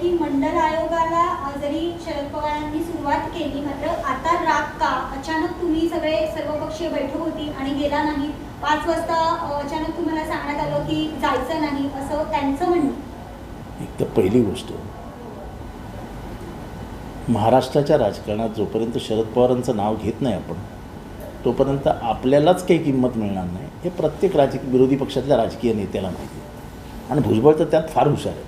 की मंडल आयोगाला जरी शरद पवारांनी सुरुवात केली, मात्र आता राग का? अचानक तुम्ही सर्वपक्षीय बैठक होती आणि गेला नाही. 5 वाजता अचानक तुम्हाला सांगण्यात आलं की जायचं नाही, असं त्यांचं म्हणणं. एक तर पहिली गोष्ट, महाराष्ट्राच्या राजकारणात जोपर्यंत शरद पवारांचं नाव घेत नाही आपण, तोपर्यंत आपल्यालाच काही किंमत मिळणार नाही, हे प्रत्येक विरोधी पक्षातल्या राजकीय नेत्याला माहिती आहे. आणि भुजबळ तर त्यात फार हुशार आहेत.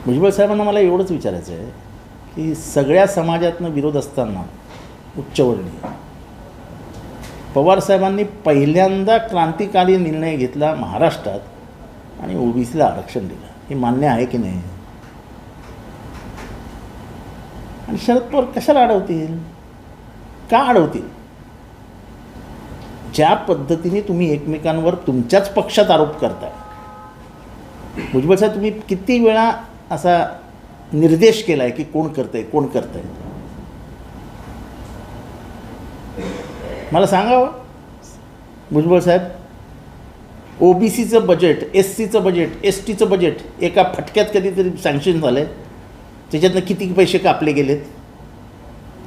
भुजबळ साहेबांना मला एवढंच विचारायचं आहे की सगळ्या समाजातनं विरोध असताना उच्चवर्णीय पवारसाहेबांनी पहिल्यांदा क्रांतिकारी निर्णय घेतला महाराष्ट्रात आणि ओबीसीला आरक्षण दिलं, हे मान्य आहे की नाही? आणि शरद पवार कशाला अडवतील? का अडवतील? ज्या पद्धतीने तुम्ही एकमेकांवर तुमच्याच पक्षात आरोप करताय, भुजबळ साहेब तुम्ही किती वेळा असा निर्देश केला आहे की कोण करतंय कोण करतंय? मला सांगावं भुजबळ साहेब, ओबीसीचं बजेट, एससीचं बजेट, एस टीचं बजेट एका फटक्यात कधीतरी सँक्शन झालं आहे? त्याच्यातनं किती पैसे कापले गेलेत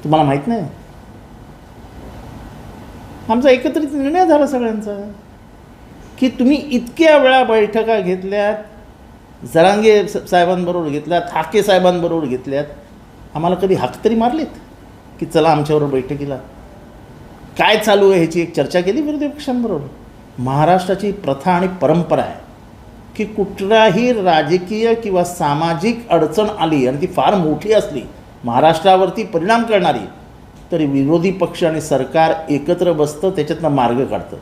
तुम्हाला माहीत नाही? आमचा एकत्रित निर्णय झाला सगळ्यांचा की तुम्ही इतक्या वेळा बैठका घेतल्यात, जरांगे साहेबांबरोबर घेतल्यात, हाके साहेबांबरोबर घेतल्यात, आम्हाला कधी हाक तरी मारलीत की चला आमच्याबरोबर बैठकीला? काय चालू आहे ह्याची एक चर्चा केली विरोधी पक्षांबरोबर? महाराष्ट्राची प्रथा आणि परंपरा आहे की कुठलाही राजकीय किंवा सामाजिक अडचण आली आणि ती फार मोठी असली, महाराष्ट्रावरती परिणाम करणारी, तरी विरोधी पक्ष आणि सरकार एकत्र बसतं, त्याच्यातनं मार्ग काढतं.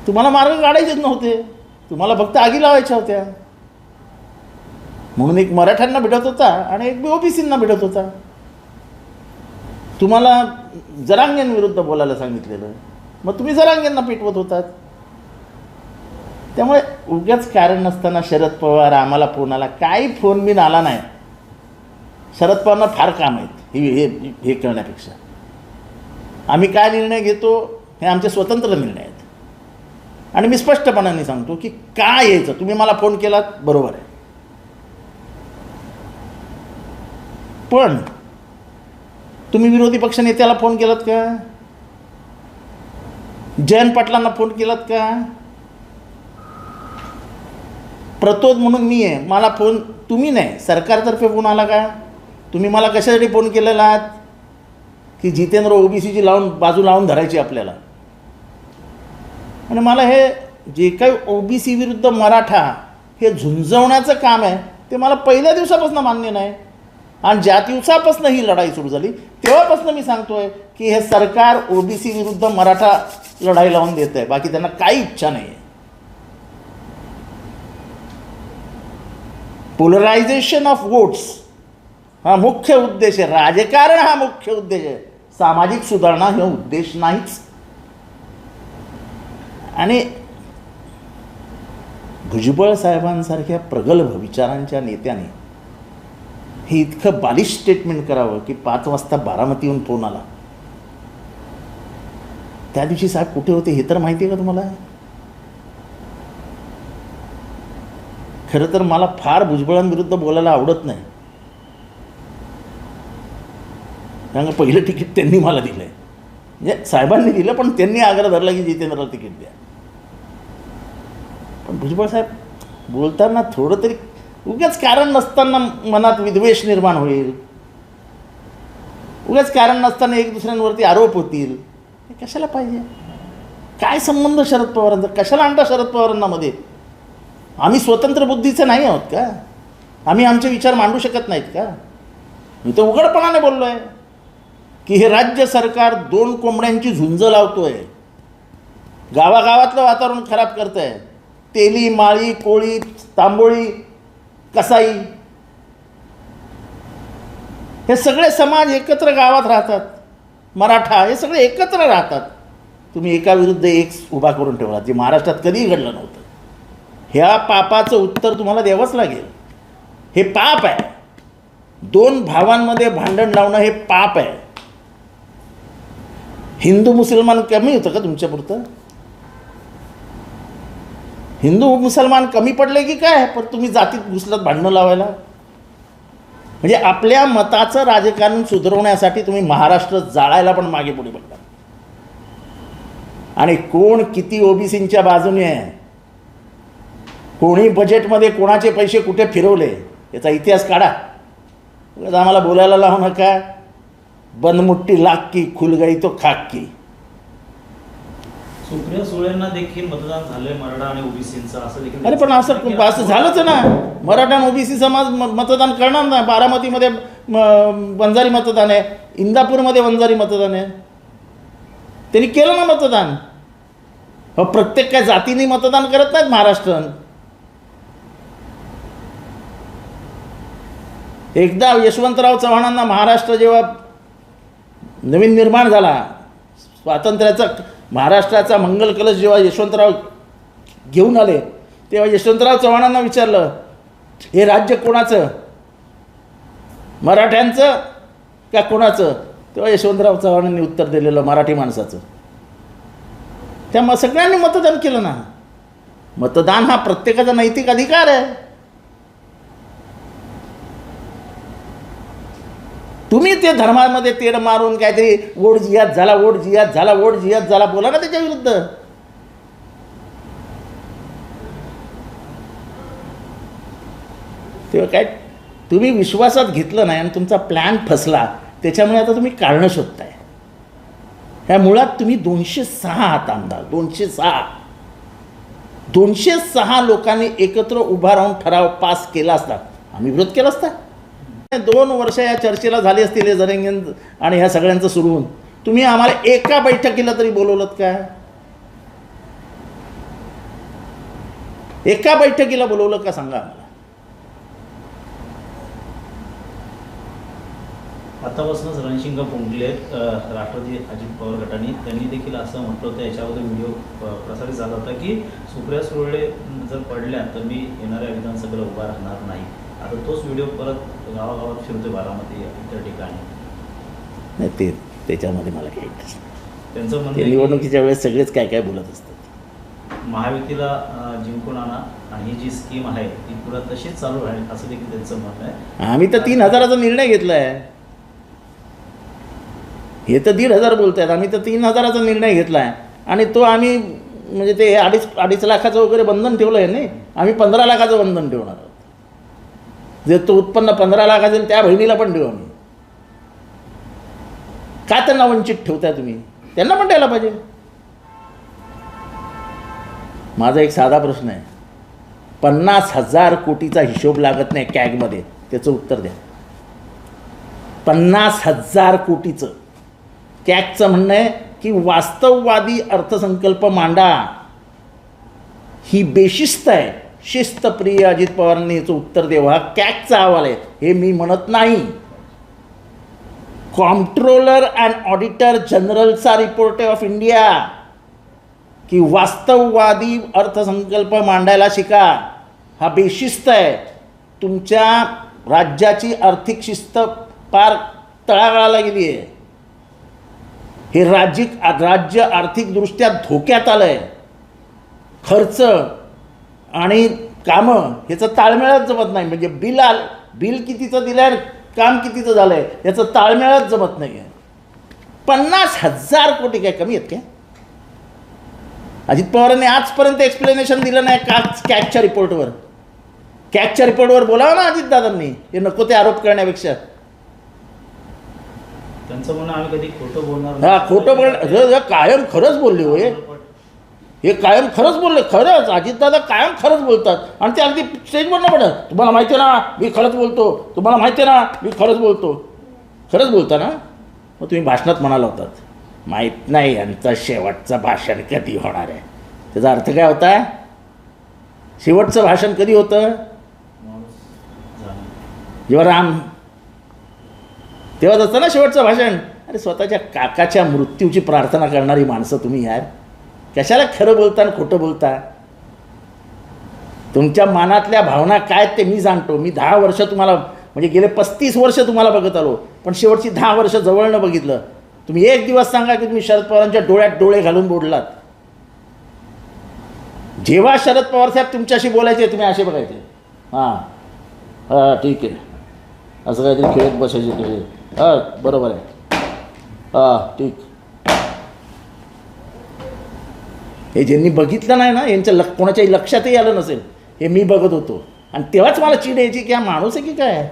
तुम्हाला मार्ग काढायचेच नव्हते, तुम्हाला फक्त आगी लावायच्या होत्या. म्हणून एक मराठ्यांना भिडत होता आणि एक ओबीसींना भिडत होता. तुम्हाला जरांगेंविरुद्ध बोलायला सांगितलेलं, मग तुम्ही जरांगेंना पेटवत होतात. त्यामुळे उगाच कारण नसताना शरद पवार आम्हाला फोन आला, काही फोन बिन आला नाही. शरद पवारांना फार काम आहेत हे करण्यापेक्षा. आम्ही काय निर्णय घेतो हे आमचे स्वतंत्र निर्णय आहेत. आणि मी स्पष्टपणाने सांगतो की काय यायचं, तुम्ही मला फोन केलात बरोबर आहे, पण तुम्ही विरोधी पक्ष नेत्याला फोन केलात का? जयंत पाटलांना फोन केलात का? प्रतोद म्हणून मी आहे, मला फोन तुम्ही नाही, सरकारतर्फे फोन आला का? तुम्ही मला कशासाठी फोन केलेला आहात की जितेंद्र ओबीसीची बाजू लावून धरायची आपल्याला? आणि मला हे जे काही ओबीसी विरुद्ध मराठा हे झुंजवण्याचं काम आहे ते मला पहिल्या दिवसापासून मान्य नाही. आणि ज्या दिवसापासून ही लढाई सुरू झाली तेव्हापासून मी सांगतोय की हे सरकार ओबीसी विरुद्ध मराठा लढाई लावून देत आहे, बाकी त्यांना काही इच्छा नाही आहे. पोलरायझेशन ऑफ वोट्स हा मुख्य उद्देश आहे, राजकारण हा मुख्य उद्देश आहे, सामाजिक सुधारणा हा उद्देश नाहीच. आणि भुजबळ साहेबांसारख्या प्रगल्भ विचारांच्या नेत्याने हे इतकं बालिश स्टेटमेंट करावं की 5 वाजता बारामतीहून फोन आला. त्या दिवशी साहेब कुठे होते हे तर माहिती आहे का तुम्हाला? खरं तर मला फार भुजबळांविरुद्ध बोलायला आवडत नाही, कारण पहिलं तिकीट त्यांनी मला दिलं आहे, म्हणजे साहेबांनी दिलं, पण त्यांनी आग्रह धरला की जितेंद्रला तिकीट द्या. पण भुजबळ साहेब बोलताना थोडं तरी उगाच कारण नसताना मनात विद्वेष निर्माण होईल, उगाच कारण नसताना एक दुसऱ्यांवरती आरोप होतील, हे कशाला पाहिजे? काय संबंध शरद पवारांचा? कशाला आणता शरद पवारांना मध्ये? आम्ही स्वतंत्र बुद्धीचे नाही आहोत का? आम्ही आमचे विचार मांडू शकत नाहीत का? मी तर उघडपणाने बोललो आहे की हे राज्य सरकार 2 कोंबड्यांची झुंज लावतोय, गावागावातलं वातावरण खराब करत आहे. तेली, माळी, कोळी, तांबोळी, कसाई हे सगळे समाज एकत्र गावात राहतात, मराठा हे सगळे एकत्र राहतात. तुम्ही एका विरुद्ध एक उभा करून ठेवला, जे महाराष्ट्रात कधीही घडलं नव्हतं. ह्या पापाचं उत्तर तुम्हाला द्यावंच लागेल. हे पाप आहे. 2 भावांमध्ये भांडण लावणं हे पाप आहे. हिंदू मुसलमान कमी होतं का तुमच्यापुरतं? हिंदू मुसलमान कमी पडले की काय, पण तुम्ही जातीत घुसलात भांडणं लावायला. म्हणजे आपल्या मताचं राजकारण सुधारवण्यासाठी तुम्ही महाराष्ट्र जाळायला पण मागे पुढे पडला. आणि कोण किती ओबीसींच्या बाजूने आहे, कोणी बजेटमध्ये कोणाचे पैसे कुठे फिरवले याचा इतिहास काढा. आम्हाला बोलायला लावू नका. बनमुट्टी लाग की खुल गई तो खाक की. सुप्रिया सुळेंना देखील मतदान झालंय मराठा आणि ओबीसींचं असं देखील. अरे पण असं झालंच ना. मराठा आणि ओबीसी समाज मतदान करणार ना. बारामतीमध्ये वंजारी मतदान आहे, इंदापूरमध्ये वंजारी मतदान आहे. त्यांनी केलं ना मतदान. प्रत्येक काय जातीने मतदान करत नाहीत महाराष्ट्रात. एकदा यशवंतराव चव्हाणांना महाराष्ट्र जेव्हा नवीन निर्माण झाला, स्वातंत्र्याचा महाराष्ट्राचा मंगल कलश जेव्हा यशवंतराव घेऊन आले, तेव्हा यशवंतराव चव्हाणांना विचारलं, हे राज्य कोणाचं, मराठ्यांचं का कोणाचं? तेव्हा यशवंतराव चव्हाणांनी उत्तर दिलेलं, मराठी माणसाचं. त्यामुळे सगळ्यांनी मतदान केलं ना. मतदान हा प्रत्येकाचा नैतिक अधिकार आहे. तुम्ही ते धर्मामध्ये तेढ मारून काहीतरी वोट जिहाद झाला, वोट जिहाद झाला, वोट जिहाद झाला बोला ना त्याच्या विरुद्ध. तेव्हा काय तुम्ही विश्वासात घेतलं नाही आणि तुमचा प्लॅन फसला, त्याच्यामुळे आता तुम्ही कारणं शोधताय. ह्या मुळात तुम्ही 206 आहात आमदार. 206 लोकांनी एकत्र उभा राहून ठराव पास केला असता, आम्ही विरोध केला असता. 2 वर्ष या चर्चेला झाली असतील हे जरंगे आणि ह्या सगळ्यांचं सुरू होऊन. तुम्ही आम्हाला एका बैठकीला तरी बोलवलं का? एका बैठकीला बोलवलं का सांगा आम्हाला. आतापासूनच रणशिंग फुंकले राष्ट्रवादी अजित पवार गटाने. त्यांनी देखील असं म्हटलं होतं, याच्यावर व्हिडिओ प्रसारित झाला होता की सुप्रिया सुळे जर पडल्या तर मी येणाऱ्या विधानसभेला उभा राहणार नाही. आता तोच व्हिडिओ परत गावागावात फिरतोय, बारामती इतर ठिकाणी. नाही ते त्याच्यामध्ये मला काही इंटरेस्ट नाही. त्यांचं म्हणणं निवडणुकीच्या वेळेस सगळेच काय काय बोलत असतात. महायुतीला जिंकून आणा आणि ही जी स्कीम आहे ती पुढे तशीच चालू राहील असं देखील त्यांचं म्हणणं आहे. आम्ही तर 3000चा निर्णय घेतला आहे. हे तर 1500 बोलत आहेत. आम्ही तर 3000चा निर्णय घेतला आहे आणि तो आम्ही म्हणजे ते अडीच लाखाचं वगैरे बंधन ठेवलं आहे. नाही, आम्ही 15 लाखाचं बंधन ठेवणार आहोत. जे तो उत्पन्न 15 लाख असेल त्या बहिणीला पण ठेवू आम्ही. का त्यांना वंचित ठेवताय तुम्ही? त्यांना पण द्यायला पाहिजे. माझा एक साधा प्रश्न आहे. 50,000 कोटीचा हिशोब लागत नाही कॅगमध्ये, त्याचं उत्तर द्या. 50,000 कोटीचं. कॅगचं म्हणणं आहे की वास्तववादी अर्थसंकल्प मांडा, ही बेशिस्त आहे. शिस्तप्रिय अजित पवारांनी याचं उत्तर देऊ. हा कॅगचा अहवाल आहे, हे मी म्हणत नाही. कॉम्प्ट्रोलर अँड ऑडिटर जनरलचा रिपोर्ट आहे ऑफ इंडिया की वास्तववादी अर्थसंकल्प मांडायला शिका. हा बेशिस्त आहे. तुमच्या राज्याची आर्थिक शिस्त पार तळागाळाला गेली आहे. हे राज्य आर्थिकदृष्ट्या धोक्यात आलं आहे. खर्च आणि कामं ह्याचं ताळमेळच जमत नाही. म्हणजे बिल कितीचं दिलं आहे, काम कितीचं झालं आहे, याचं ताळमेळच जमत नाही आहे. 50,000 कोटी काय कमी आहेत काय? अजित पवारांनी आजपर्यंत एक्सप्लेनेशन दिलं नाही का कॅगच्या रिपोर्टवर? कॅगच्या रिपोर्टवर बोलावं ना अजितदादांनी, हे नको ते आरोप करण्यापेक्षा. त्यांचं म्हणणं आम्ही कधी खोटं बोलणार हा, खोटं बोल कायम खरंच बोलले होय. हे कायम खरंच बोलले. खरंच अजितदादा कायम खरंच बोलतात आणि ते अगदी स्टेजवर न पडत. तुम्हाला माहिती आहे ना मी खरंच बोलतो, तुम्हाला माहिती आहे ना मी खरंच बोलतो. खरंच बोलता ना? मग तुम्ही भाषणात म्हणाला होतात, माहीत नाही यांचं शेवटचं भाषण कधी होणार आहे. त्याचा अर्थ काय होता? शेवटचं भाषण कधी होतं? जेव्हा राम, तेव्हाच असतं ना शेवटचं भाषण. अरे स्वतःच्या काकाच्या मृत्यूची प्रार्थना करणारी माणसं तुम्ही यार, कशाला खरं बोलता आणि खोटं बोलता? तुमच्या मनातल्या भावना काय ते मी जाणतो. मी 10 वर्ष तुम्हाला, म्हणजे गेले 35 वर्ष तुम्हाला बघत आलो, पण शेवटची 10 वर्ष जवळनं बघितलं. तुम्ही एक दिवस सांगा की तुम्ही शरद पवारांच्या डोळ्यात डोळे घालून बोललात. जेव्हा शरद पवार साहेब तुमच्याशी बोलायचे तुम्ही असे बघायचे, हां हां ठीक आहे, असं काहीतरी खेळत बसायचे तुझे, हां बरोबर आहे, हां ठीक. हे ज्यांनी बघितलं नाही ना, यांच्या कोणाच्याही लक्षातही आलं नसेल, हे मी बघत होतो. आणि तेव्हाच मला चीड यायची की हा माणूस आहे की काय,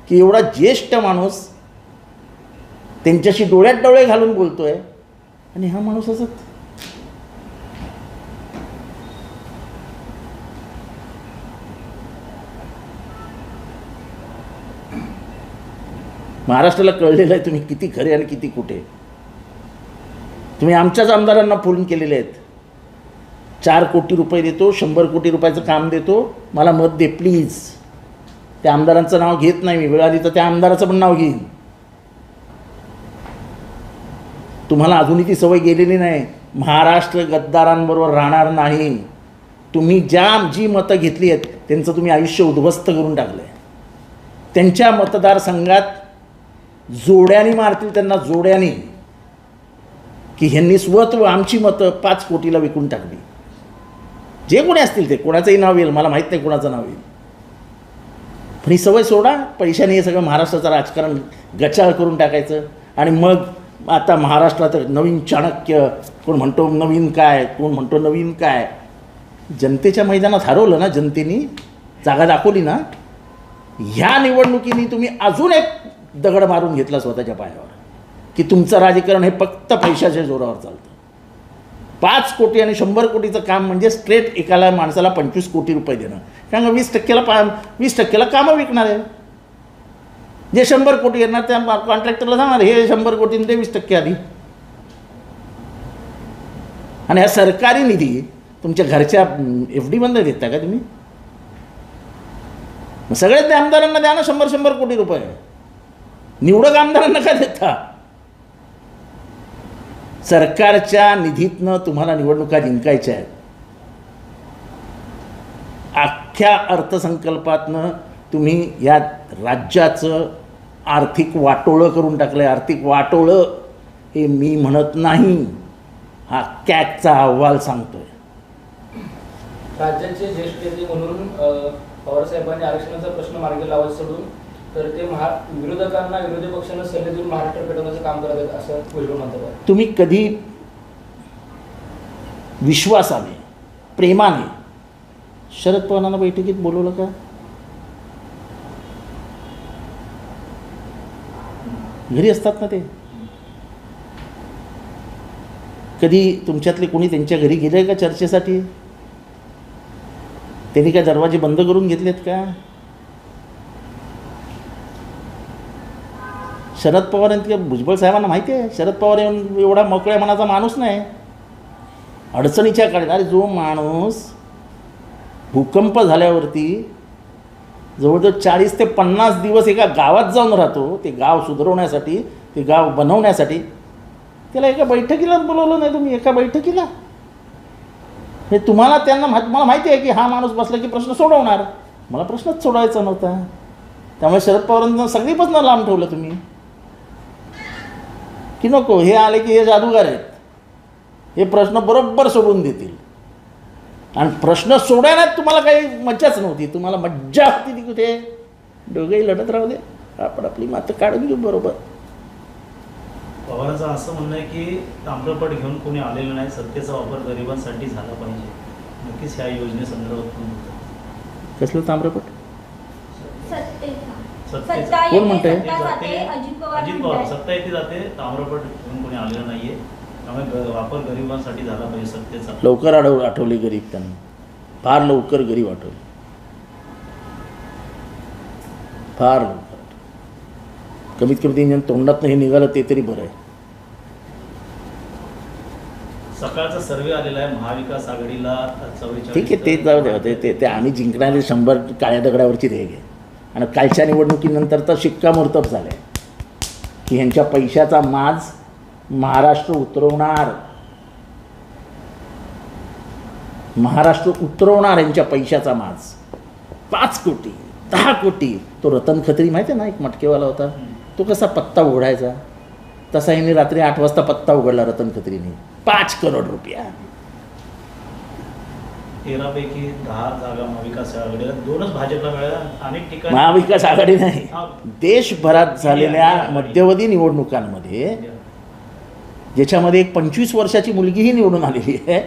की एवढा ज्येष्ठ माणूस त्यांच्याशी डोळ्यात डोळे घालून बोलतोय आणि हा माणूस असं. महाराष्ट्राला कळलेलं आहे तुम्ही किती खरे आणि किती कुठे. तुम्ही आमच्याच आमदारांना फोन केलेले आहेत, 4 कोटी रुपये देतो, 100 कोटी रुपयाचं काम देतो, मला मत दे प्लीज. त्या आमदारांचं नाव घेत नाही मी, वेळ आली तर त्या आमदाराचं पण नाव घेईन. तुम्हाला अजूनही ती सवय गेलेली नाही. महाराष्ट्र गद्दारांबरोबर राहणार नाही. तुम्ही जी मतं घेतली आहेत त्यांचं तुम्ही आयुष्य उद्ध्वस्त करून टाकलं आहे. त्यांच्या मतदारसंघात जोड्याने मारतील त्यांना, जोड्याने, की ह्यांनी स्वतः आमची मतं 5 कोटीला विकून टाकली. जे कोणी असतील ते, कोणाचंही नाव येईल, मला माहीत नाही कोणाचं नाव येईल, पण ही सवय सोडा. पैशाने हे सगळं महाराष्ट्राचं राजकारण गचाळ करून टाकायचं. आणि मग आता महाराष्ट्रात नवीन चाणक्य, कोण म्हणतो नवीन काय, कोण म्हणतो नवीन काय. जनतेच्या मैदानात हरवलं ना, जनतेने जागा दाखवली ना. ह्या निवडणुकीने तुम्ही अजून एक दगड मारून घेतला स्वतःच्या पायावर, की तुमचं राजकारण हे फक्त पैशाच्या जोरावर चालतं. 5 कोटी आणि 100 कोटीचं काम म्हणजे स्ट्रेट एकाला माणसाला 25 कोटी रुपये देणं. कारण 20% कामं विकणार आहे. जे 100 कोटी येणार त्या कॉन्ट्रॅक्टरला सांगणार हे 100 कोटींचे 20% आधी. आणि हा सरकारी निधी तुमच्या घरच्या FD बंद देता का तुम्ही? मग सगळ्यात त्या आमदारांना द्या ना 100 कोटी रुपये. निवडक आमदारांना काय देता? सरकारच्या निधीतनं तुम्हाला निवडणुका जिंकायच्या आहेत. अख्ख्या अर्थसंकल्पातनं तुम्ही या राज्याचं आर्थिक वाटोळं करून टाकलं आहे. आर्थिक वाटोळं हे मी म्हणत नाही, हा कॅगचा अहवाल सांगतोय. राज्याचे ज्येष्ठ नेते म्हणून पवारसाहेबांनी आरक्षणाचा प्रश्न मार्गी लावायचा सोडून तर ते विरोधकांना, विरोधी पक्षांना सल्ले देऊन महाराष्ट्र पेटवण्याचं काम करत आहेत असं भुजबळ म्हणतात. तुम्ही कधी विश्वासाने, प्रेमाने शरद पवारांना बैठकीत बोलवलं का? घरी असतात ना ते. कधी तुमच्यातले कोणी त्यांच्या घरी गेले का चर्चेसाठी? त्यांनी काय दरवाजे बंद करून घेतलेत का? शरद पवारांनी, भुजबळ साहेबांना माहिती आहे शरद पवार एवढा मोकळ्या मनाचा माणूस नाही. अडचणीच्या काळात, अरे जो माणूस भूकंप झाल्यावरती जवळजवळ 40 ते 50 दिवस एका गावात जाऊन राहतो, ते गाव सुधारवण्यासाठी, ते गाव बनवण्यासाठी, त्याला एका बैठकीला बोलवलं नाही तुम्ही. एका बैठकीला हे तुम्हाला, त्यांना मला माहिती आहे की हा माणूस बसला की प्रश्न सोडवणार. मला प्रश्नच सोडवायचा नव्हता. त्यामुळे शरद पवारांना सगळीपासून लांब ठेवलं तुम्ही, की नको हे आले की हे जादूगार आहेत, हे प्रश्न बरोबर सोडून देतील. आणि प्रश्न सोडवण्यात तुम्हाला काही मज्जाच नव्हती. तुम्हाला मज्जा होती ती कुठे? दोघेही लढत राहू दे, आपण आपली मातं काढून घेऊ. बरोबर. पवारांचं असं म्हणणं आहे की ताम्रपट घेऊन कोणी आलेलं नाही, सत्तेचा वापर गरिबांसाठी झाला पाहिजे. नक्कीच ह्या योजनेसंदर्भात पण होतं. कसलं ताम्रपट? सत्ता कोण म्हणतंय? अजित पवार सत्ता येते जाते, ताम्रपट घेऊन कोणी आलेलं नाहीये. त्यामुळे वापर गरिबांसाठी झाला पाहिजे सत्तेचा. लवकर आठवले गरीब, त्यांना फार लवकर गरीब आठवले, फार लवकर. कमीत कमी ते तोंडातनं हे निघालं ते तरी बरं आहे. सकाळचा सर्वे आलेला आहे, महाविकास आघाडीला 44. ठीक आहे, ते जाऊ द्या. ते आम्ही जिंकणारे 100 काळ्या दगडावरची रेघ आहे. आणि कालच्या निवडणुकीनंतर तर शिक्कामोर्तब झालं आहे की ह्यांच्या पैशाचा माज महाराष्ट्र उतरवणार. महाराष्ट्र उतरवणार यांच्या पैशाचा माज. 5 कोटी 10 कोटी. तो रतन खत्री माहिती आहे ना, एक मटकेवाला होता, तो कसा पत्ता उघडायचा, तसा ह्यांनी रात्री 8 वाजता पत्ता उघडला रतन खत्रीने. 5 करोड रुपया. 13 पैकी 10 जागा महाविकास आघाडीला, 2च भाजपला मिळाल्या. अनेक ठिकाणी महाविकास आघाडी नाही, हा. देशभरात झालेल्या मध्यवधी निवडणुकांमध्ये ज्याच्यामध्ये एक 25 वर्षाची मुलगीही निवडून आलेली आहे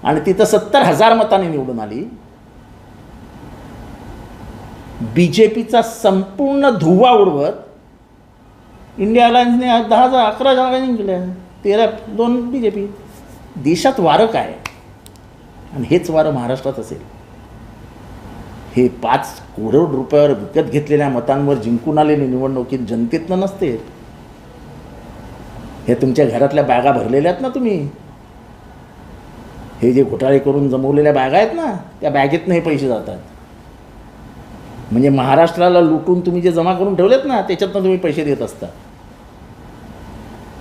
आणि तिथं 70,000 मतांनी निवडून आली. BJPचा संपूर्ण धुव्वा उडवत इंडिया अलायन्सने 11 जागा जिंकल्या, 13-2 BJP. देशात वारं काय? आणि हेच वारं महाराष्ट्रात असेल. हे 5 करोड रुपयावर विकत घेतलेल्या मतांवर जिंकून आलेली निवडणुकीत जनतेतनं नसते. हे तुमच्या घरातल्या बॅगा भरलेल्या आहेत ना तुम्ही, हे जे घोटाळे करून जमवलेल्या बॅगा आहेत ना, त्या बॅगेतनं हे पैसे जातात. म्हणजे महाराष्ट्राला लुटून तुम्ही जे जमा करून ठेवलेत ना, त्याच्यातनं तुम्ही पैसे देत असता.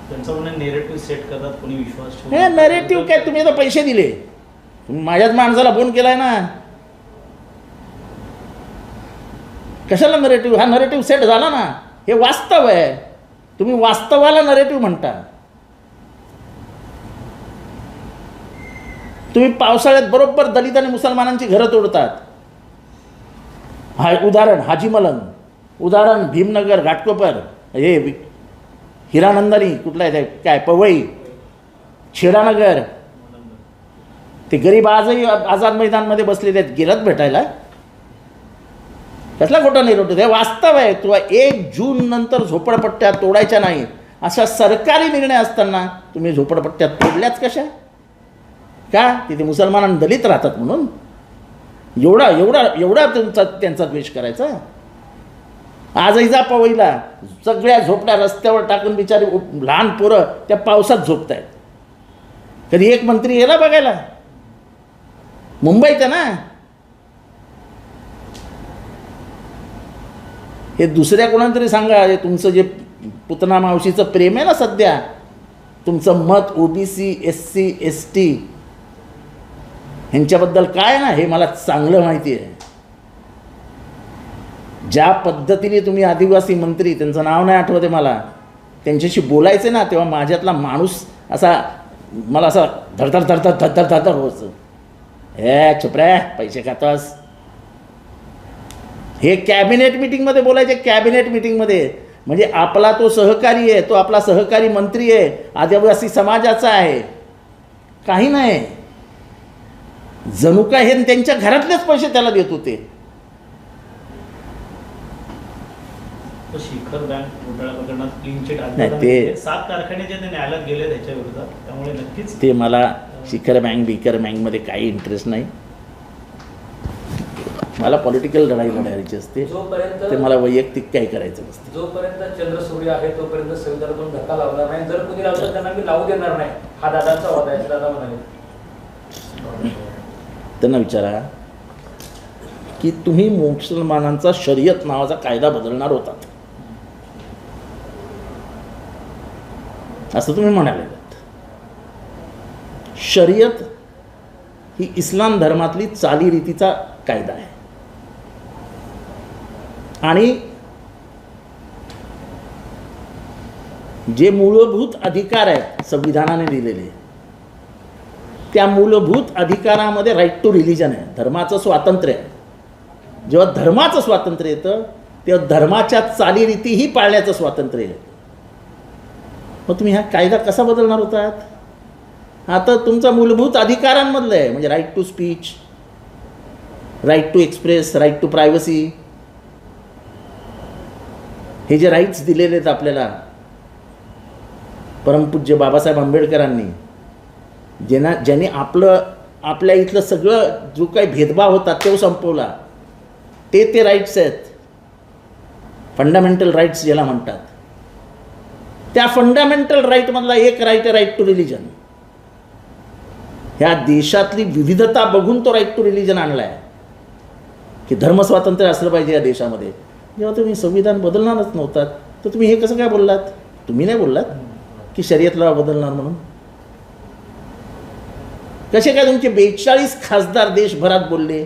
त्यांचं म्हणणं नेरेटिव्ह सेट करतात, कोणी विश्वास ठेवू हे नरेटिव्ह काय? तुम्ही आता पैसे दिले, तुम्ही माझ्याच माणसाला फोन केलाय ना, कशाला नरेटिव्ह? हा नरेटिव्ह सेट झाला ना, हे वास्तव आहे. तुम्ही वास्तवाला नरेटिव्ह म्हणता. तुम्ही पावसाळ्यात बरोबर दलित आणि मुसलमानांची घरं तोडतात. हा उदाहरण हाजी मलंग, उदाहरण भीमनगर घाटकोपर, हे हिरानंदानी कुठला आहे काय पवई, शिरानगर, ते गरीब आजही आझाद मैदानमध्ये बसलेले आहेत. गेलात भेटायला? कसला खोटा नाही रोटतो? हे वास्तव आहे. किंवा 1 जून नंतर झोपडपट्ट्या तोडायच्या नाही असा सरकारी निर्णय असताना तुम्ही झोपडपट्ट्या तोडल्याच कशा? का? तिथे मुसलमान आणि दलित राहतात म्हणून एवढा एवढा एवढा त्यांचा द्वेष करायचा? आजही जा पवईला, सगळ्या झोपड्या रस्त्यावर टाकून बिचारी लहान पोरं त्या पावसात झोपत आहेत. कधी एक मंत्री गेला बघायला? मुंबईत आहे ना. हे दुसऱ्या कोणाला तरी सांगा, हे तुमचं जे पुतना मावशीचं प्रेम आहे ना सध्या, तुमचं मत OBC SC ST ह्यांच्याबद्दल काय ना, हे मला चांगलं माहिती आहे. ज्या पद्धतीने तुम्ही आदिवासी मंत्री, त्यांचं नाव नाही आठवते मला, त्यांच्याशी बोलायचे ना, तेव्हा माझ्यातला माणूस असा मला असा धडधड धडधड धडधड धडधड व्हायचं. हे छुपऱ्या पैसे खातोस. हे कॅबिनेट मिटिंगमध्ये बोलायचे, कॅबिनेट मिटिंगमध्ये. म्हणजे आपला तो सहकारी आहे, तो आपला सहकारी मंत्री आहे, आदिवासी समाजाचा आहे, काही नाही. जणू काय हे त्यांच्या घरातलेच पैसे त्याला देत होते. शिखर बँक घोटाळा प्रकरणात क्लीन चिट नाही, ते 7 कारखाने जे न्यायालयात गेले त्याच्या विरोधात, त्यामुळे नक्कीच ते मला शिखर बँकमध्ये काही इंटरेस्ट नाही. मला पॉलिटिकल लढाई लढायची असते, ते मला वैयक्तिक काही करायचं नसतं. जोपर्यंत चंद्रसूर्य आहे तोपर्यंत संविधानातून धक्का लावणार नाही, जर कुणी लावलं त्यांना मी लावू देणार नाही, हा दादांचा वाद आहे. दादा म्हणाले, त्यांना विचारा की तुम्ही मुसलमानांचा शरीयत नावाचा कायदा बदलणार होतात असं तुम्ही म्हणाले. शरीयत ही इस्लाम धर्मातली चालीरीतीचा कायदा आहे आणि जे मूलभूत अधिकार आहेत संविधानाने दिलेले, त्या मूलभूत अधिकारामध्ये राईट टू रिलिजन आहे, धर्माचं स्वातंत्र्य आहे. जेव्हा धर्माचं स्वातंत्र्य येतं तेव्हा धर्माच्या चालीरीतीही पाळण्याचं स्वातंत्र्य येतं. मग तुम्ही हा कायदा कसा बदलणार होतात? आता तुमचा मूलभूत अधिकारांमधलं आहे, म्हणजे right to speech, right to express, right to privacy, हे जे राईट्स दिलेले आहेत आपल्याला परमपूज्य बाबासाहेब आंबेडकरांनी, ज्यांनी आपल्या इथलं सगळं जो काही भेदभाव होता तो संपवला, ते राईट्स आहेत, फंडामेंटल राईट्स ज्याला म्हणतात. त्या फंडामेंटल राईटमधला एक राईट आहे राईट टू रिलिजन. ह्या देशातली विविधता बघून तो राईट टू रिलिजन आणला आहे की धर्मस्वातंत्र्य असलं पाहिजे या देशामध्ये. जेव्हा तुम्ही संविधान बदलणारच नव्हतात तर तुम्ही हे कसं काय बोललात? तुम्ही नाही बोललात की शर्यतला बदलणार म्हणून. कसे काय तुमचे 42 खासदार देशभरात बोलले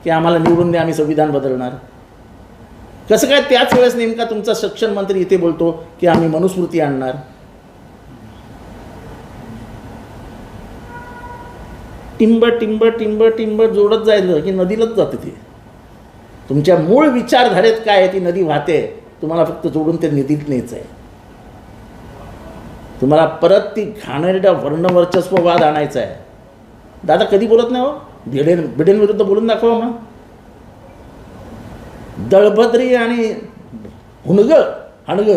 की आम्हाला निवडून द्या, आम्ही संविधान बदलणार? कसं काय त्याच वेळेस नेमका तुमचा शिक्षण मंत्री इथे बोलतो की आम्ही मनुस्मृती आणणार? टिंब टिंब टिंब टिंब जोडत जायचं की नदीलाच जाते ते. तुमच्या मूळ विचारधारेत काय आहे ती नदी वाहते, तुम्हाला फक्त जोडून ते नदीत न्यायचं आहे. तुम्हाला परत ती घाणेरड्या वर्णवर्चस्ववाद आणायचा आहे. दादा कधी बोलत नाही हो, भिडेन विरुद्ध बोलून दाखवा मग. दळभद्री आणि हणग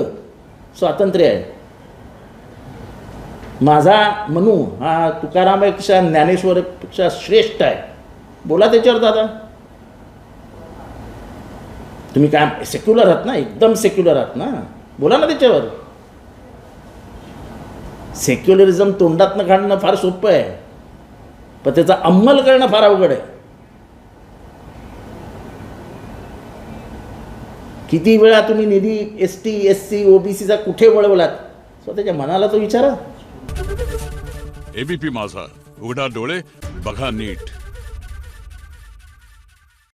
स्वातंत्र्य आहे. माझा मनू हा तुकारामापेक्षा ज्ञानेश्वरपेक्षा श्रेष्ठ आहे, बोला त्याच्यावर दादा. तुम्ही काय सेक्युलर आहात ना, एकदम सेक्युलर आहात ना, बोला ना त्याच्यावर. सेक्युलरिझम तोंडातनं काढणं फार सोपं आहे, पण त्याचा अंमल करणं फार अवघड आहे. किती वेळा तुम्ही निधी ST SC OBCचा कुठे वळवलात, स्वतःच्या मनाला तो विचारा. ABP माझा, उघडा डोळे बघा नीट.